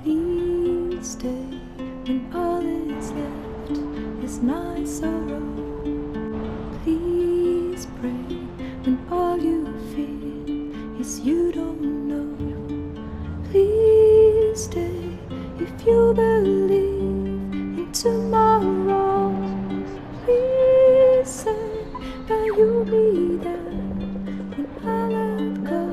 Please stay when all is left is my sorrow. Please pray when all you feel is you don't know. Please stay if you believe in tomorrow. Please say that you'll be there when I let go.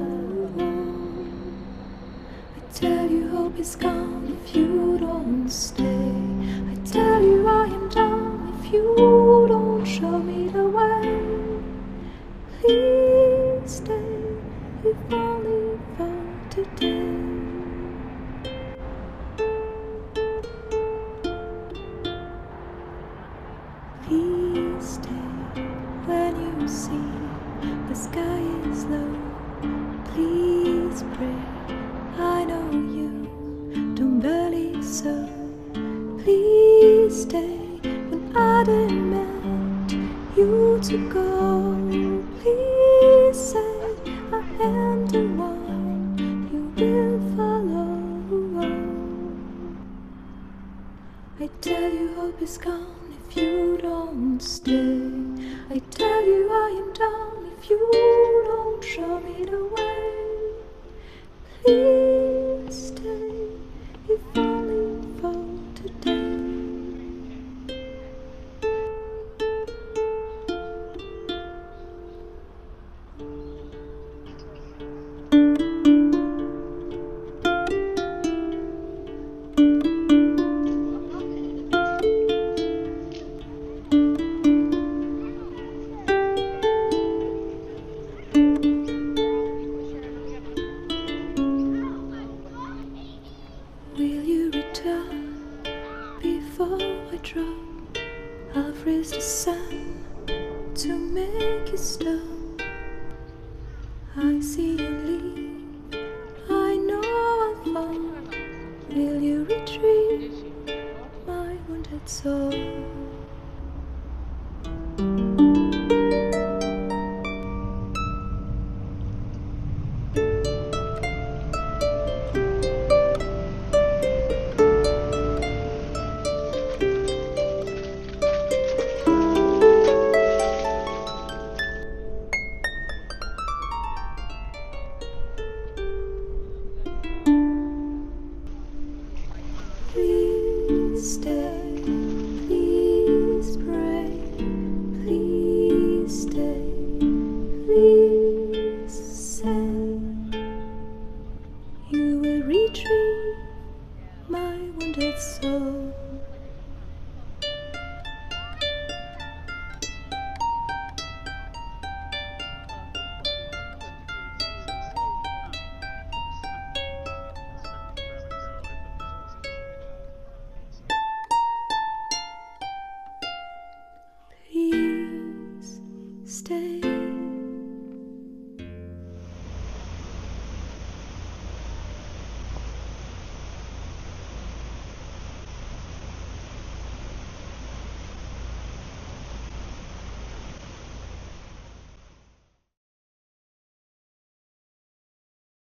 I tell you hope is gone if you don't stay. I tell you I am done if you don't show me the way. Please stay if only for today. Please stay when you see the sky is low. Please pray, I know you don't believe so. Please stay when I demand you to go. Please say I am the one you will follow. I tell you hope is gone if you don't stay. I tell you I am done if you don't show me the way. Please stay if only for today. Will you return before I drop? I'll freeze the sun to make you stop. I see you leave, I know I'll fall. Will you retrieve my wounded soul?